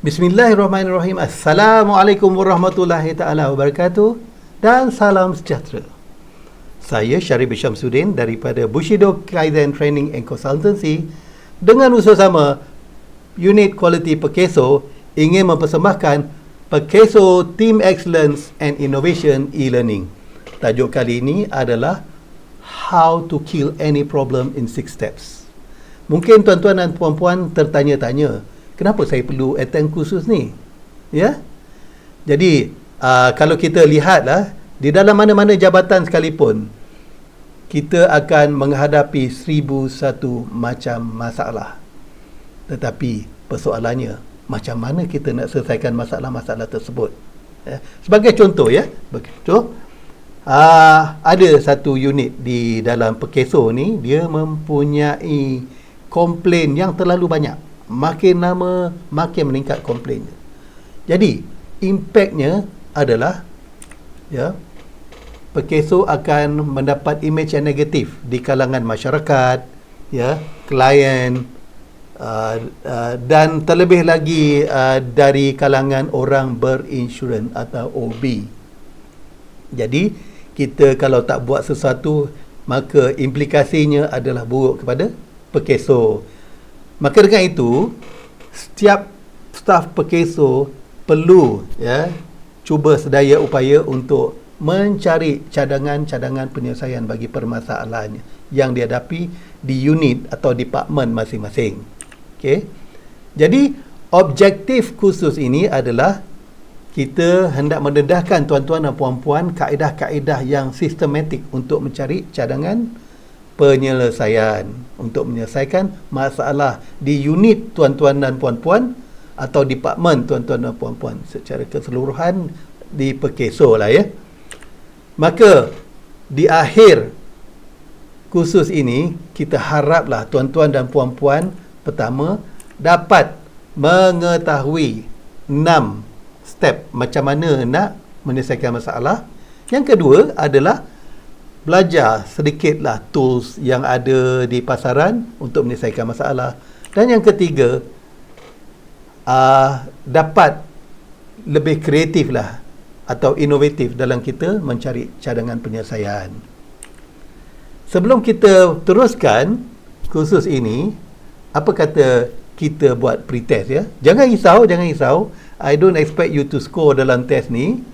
Bismillahirrahmanirrahim. Assalamualaikum warahmatullahi taala wabarakatuh dan salam sejahtera. Saya Syarif Syamsuddin daripada Bushido Kaizen Training and Consultancy dengan usaha sama Unit Quality Pekeso ingin mempersembahkan Pekeso Team Excellence and Innovation e-learning. Tajuk kali ini adalah How to Kill Any Problem in 6 Steps. Mungkin tuan-tuan dan puan-puan tertanya-tanya, kenapa saya perlu attend kursus ni? Ya? Jadi, kalau kita lihatlah, di dalam mana-mana jabatan sekalipun, kita akan menghadapi 1001 macam masalah. Tetapi, persoalannya, macam mana kita nak selesaikan masalah-masalah tersebut? Ya? Sebagai contoh, ada satu unit di dalam Pekeso ni, dia mempunyai komplain yang terlalu banyak. Makin lama makin meningkat komplainnya. Jadi impaknya adalah Pekeso akan mendapat image yang negatif di kalangan masyarakat, klien, dan terlebih lagi dari kalangan orang berinsurans atau OB. Jadi kita kalau tak buat sesuatu, maka implikasinya adalah buruk kepada Pekeso. Maka dengan itu, setiap staf Pekeso perlu cuba sedaya upaya untuk mencari cadangan-cadangan penyelesaian bagi permasalahan yang dihadapi di unit atau departmen masing-masing. Okey. Jadi, objektif kursus ini adalah kita hendak mendedahkan tuan-tuan dan puan-puan kaedah-kaedah yang sistematik untuk mencari cadangan penyelesaian untuk menyelesaikan masalah di unit tuan-tuan dan puan-puan atau departmen tuan-tuan dan puan-puan secara keseluruhan di Pekeso lah ya. Maka di akhir kursus ini kita haraplah tuan-tuan dan puan-puan pertama dapat mengetahui 6 step macam mana nak menyelesaikan masalah. Yang kedua adalah belajar sedikitlah tools yang ada di pasaran untuk menyelesaikan masalah. Dan yang ketiga, dapat lebih kreatif lah atau inovatif dalam kita mencari cadangan penyelesaian. Sebelum kita teruskan kursus ini, apa kata kita buat pretest ya? Jangan risau. I don't expect you to score dalam test ni.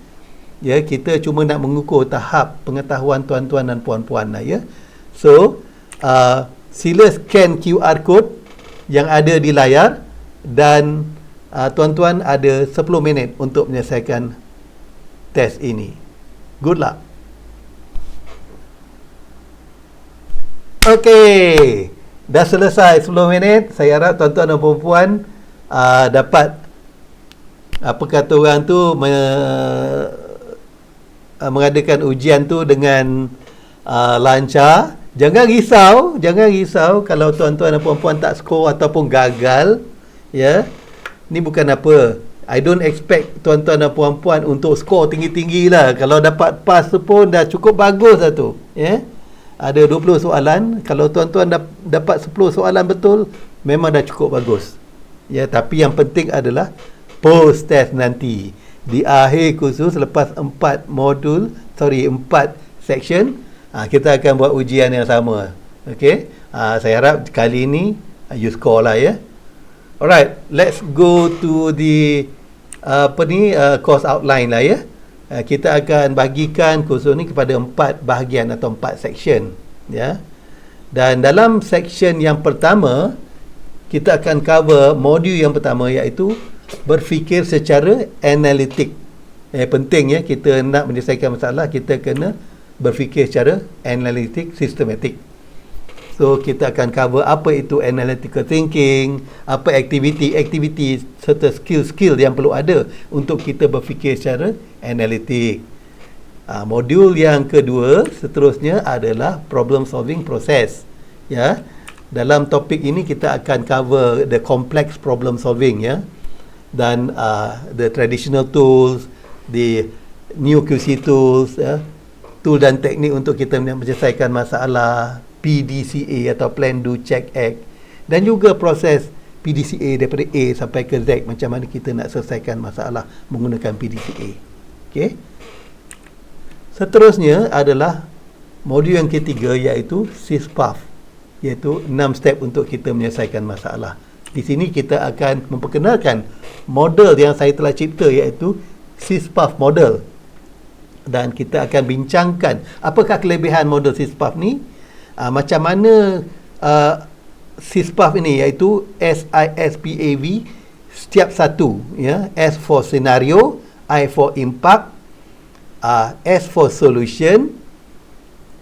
Ya, kita cuma nak mengukur tahap pengetahuan tuan-tuan dan puan-puan lah ya. So, sila scan QR code yang ada di layar dan tuan-tuan ada 10 minit untuk menyelesaikan test ini. Good luck. Okey, dah selesai 10 minit. Saya harap tuan-tuan dan puan-puan dapat apa kata orang tu mengadakan ujian tu dengan lancar. Jangan risau kalau tuan-tuan dan puan-puan tak skor ataupun gagal ya. Ni bukan apa, I don't expect tuan-tuan dan puan-puan untuk skor tinggi-tinggi lah. Kalau dapat pass tu pun dah cukup bagus lah tu ya. Ada 20 soalan, kalau tuan-tuan dapat 10 soalan betul, memang dah cukup bagus ya. Tapi yang penting adalah post test nanti di akhir kursus lepas 4 section, kita akan buat ujian yang sama. Okey, saya harap kali ini you score lah ya. Alright, let's go to the course outline lah ya. Kita akan bagikan kursus ni kepada 4 bahagian atau 4 section ya. Dan dalam section yang pertama, kita akan cover modul yang pertama, iaitu berfikir secara analitik. Penting ya, kita nak menyelesaikan masalah, kita kena berfikir secara analitik, sistematik. So kita akan cover apa itu analytical thinking, apa aktiviti serta skill-skill yang perlu ada untuk kita berfikir secara analitik. Modul yang kedua seterusnya adalah problem solving process ya. Dalam topik ini kita akan cover the complex problem solving ya, dan the traditional tools, the new QC tools ya, tool dan teknik untuk kita menyelesaikan masalah, PDCA atau Plan, Do, Check, Act, dan juga proses PDCA daripada A sampai ke Z, macam mana kita nak selesaikan masalah menggunakan PDCA. Okey. Seterusnya adalah modul yang ketiga, iaitu SysPath, iaitu 6 step untuk kita menyelesaikan masalah. Di sini kita akan memperkenalkan model yang saya telah cipta, iaitu SysPath model, dan kita akan bincangkan apakah kelebihan model SysPath ni, macam mana SysPath ini, iaitu SISPAV, setiap satu, ya. S for scenario, I for impact, S for solution,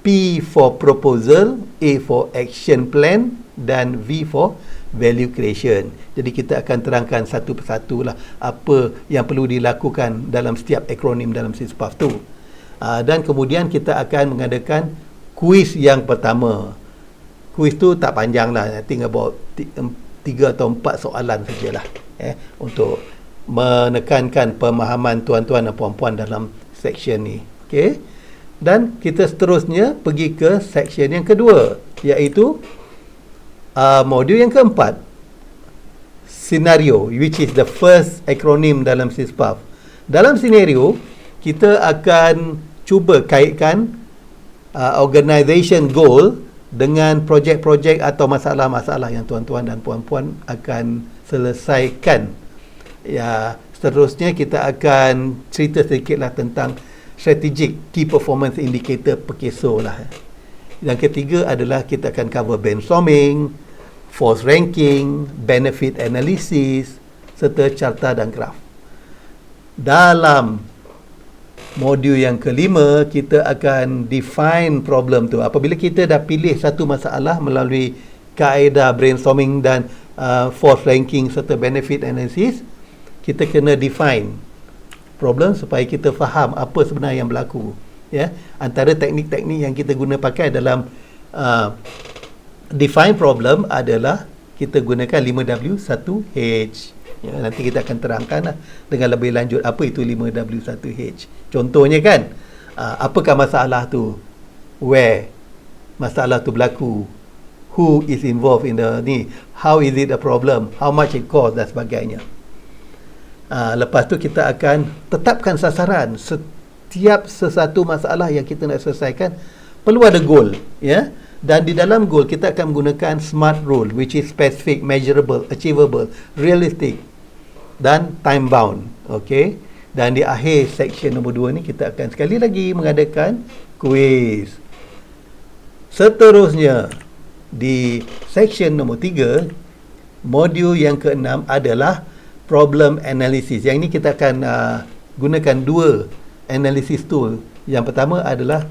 P for proposal, A for action plan, dan V for value creation. Jadi kita akan terangkan satu persatu lah apa yang perlu dilakukan dalam setiap akronim dalam SysPath tu. Dan kemudian kita akan mengadakan kuis yang pertama. Kuis tu tak panjang lah, tinggal about 3 atau 4 soalan sajalah, untuk menekankan pemahaman tuan-tuan dan puan-puan dalam section ni. Okey. Dan kita seterusnya pergi ke section yang kedua, iaitu modul yang keempat, scenario, which is the first acronym dalam SysPath. Dalam scenario, kita akan cuba kaitkan organisation goal dengan projek-projek atau masalah-masalah yang tuan-tuan dan puan-puan akan selesaikan. Ya, seterusnya kita akan cerita sedikitlah tentang strategic key performance indicator PEKESO lah. Yang ketiga adalah kita akan cover brainstorming, force ranking, benefit analysis, serta carta dan graf. Dalam modul yang kelima, kita akan define problem tu. Apabila kita dah pilih satu masalah melalui kaedah brainstorming dan force ranking serta benefit analysis, kita kena define problem supaya kita faham apa sebenarnya yang berlaku. Ya, antara teknik-teknik yang kita guna pakai dalam define problem adalah kita gunakan 5W1H. Ya, nanti kita akan terangkan dengan lebih lanjut apa itu 5W1H. Contohnya kan, apakah masalah tu, where masalah tu berlaku, who is involved in the ni, how is it a problem, how much it cost dan sebagainya. Lepas tu kita akan tetapkan sasaran. Setiap sesuatu masalah yang kita nak selesaikan perlu ada goal, ya. Dan di dalam goal kita akan menggunakan SMART rule, which is specific, measurable, achievable, realistic dan time bound. Okey. Dan di akhir section nombor 2 ni kita akan sekali lagi mengadakan quiz. Seterusnya di section nombor 3, modul yang ke-6 adalah problem analysis. Yang ini kita akan gunakan 2 analysis tool. Yang pertama adalah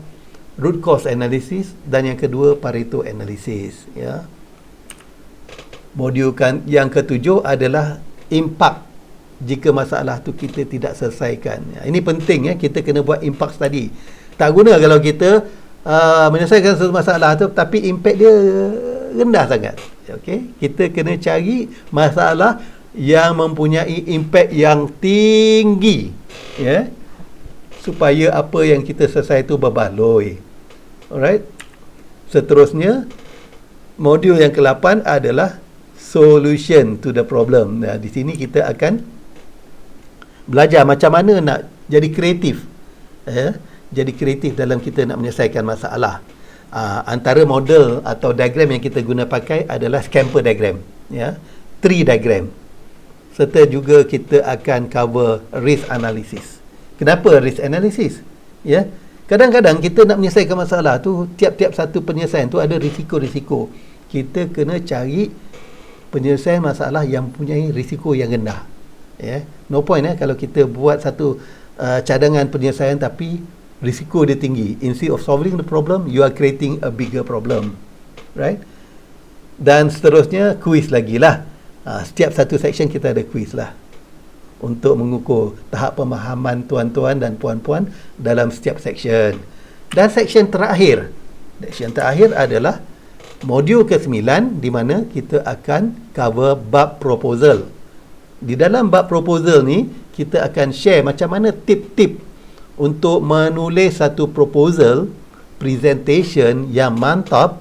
root cause analysis dan yang kedua Pareto analysis, ya. Modul yang ke-7 adalah impact jika masalah tu kita tidak selesaikan. Ya, ini penting, ya, kita kena buat impact study. Tak guna kalau kita menyelesaikan satu masalah tu tapi impact dia rendah sangat. Okey, kita kena cari masalah yang mempunyai impact yang tinggi, ya, supaya apa yang kita selesai itu berbaloi. Alright. Seterusnya, modul yang ke-8 adalah solution to the problem. Nah, di sini kita akan belajar macam mana nak jadi kreatif, jadi kreatif dalam kita nak menyelesaikan masalah. Antara model atau diagram yang kita guna pakai adalah Scamper diagram, ya, tree diagram. Serta juga kita akan cover risk analysis. Kenapa risk analysis? Ya, kadang-kadang kita nak menyelesaikan masalah tu, tiap-tiap satu penyelesaian tu ada risiko-risiko. Kita kena cari penyelesaian masalah yang mempunyai risiko yang rendah. Ya, no point kalau kita buat satu cadangan penyelesaian tapi risiko dia tinggi. Instead of solving the problem, you are creating a bigger problem. Right? Dan seterusnya quiz lagi lah. Setiap satu section kita ada quiz lah untuk mengukur tahap pemahaman tuan-tuan dan puan-puan dalam setiap section. Dan section terakhir adalah modul ke-9, di mana kita akan cover bab proposal. Di dalam bab proposal ni kita akan share macam mana tip-tip untuk menulis satu proposal presentation yang mantap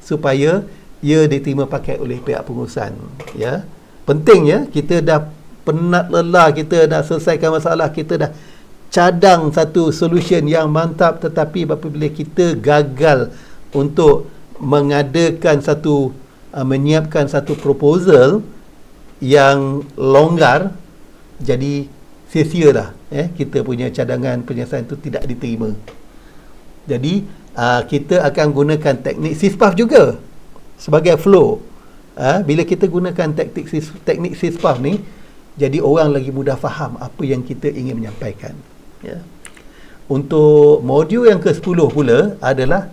supaya ia diterima pakai oleh pihak pengurusan, ya. penting ya, kita dah penat lelah, kita dah selesaikan masalah, kita dah cadang satu solution yang mantap, tetapi apabila kita gagal untuk mengadakan satu menyiapkan satu proposal yang longgar, jadi sia-sia lah kita punya cadangan penyelesaian itu tidak diterima. Jadi kita akan gunakan teknik SISPAF juga sebagai flow. Bila kita gunakan teknik SISPAF ni, jadi orang lagi mudah faham apa yang kita ingin menyampaikan. Ya. Untuk modul yang ke-10 pula adalah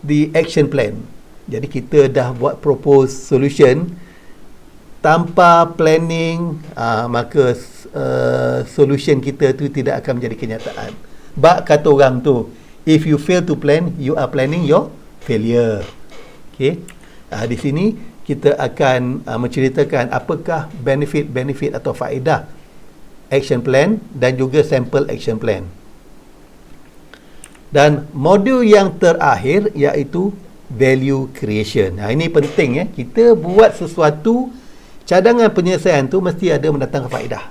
the action plan. Jadi kita dah buat propose solution tanpa planning, maka solution kita tu tidak akan menjadi kenyataan. Bak kata orang tu, if you fail to plan, you are planning your failure. Okey. Di sini kita akan menceritakan apakah benefit atau faedah action plan dan juga sample action plan. Dan modul yang terakhir iaitu value creation. Ini penting ya. Kita buat sesuatu, cadangan penyelesaian tu mesti ada mendatangkan faedah.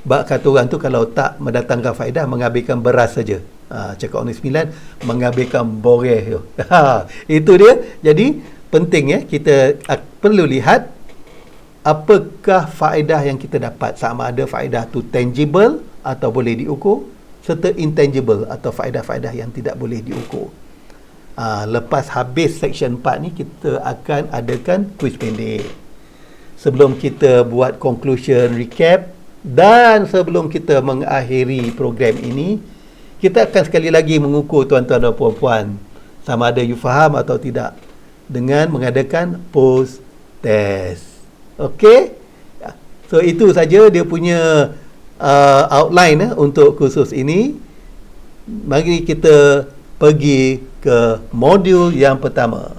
Bak kata orang tu, kalau tak mendatangkan faedah, menghabiskan beras saja. Cakap orang 9, menghabiskan boreh tu. Itu dia. Jadi penting ya, kita perlu lihat apakah faedah yang kita dapat, sama ada faedah tu tangible atau boleh diukur, serta intangible atau faedah-faedah yang tidak boleh diukur. Lepas habis section 4 ni, kita akan adakan kuis pendek sebelum kita buat conclusion, recap, dan sebelum kita mengakhiri program ini. Kita akan sekali lagi mengukur tuan-tuan dan puan-puan sama ada you faham atau tidak dengan mengadakan post test. Okey? So itu saja dia punya outline untuk kursus ini. Mari kita pergi ke modul yang pertama.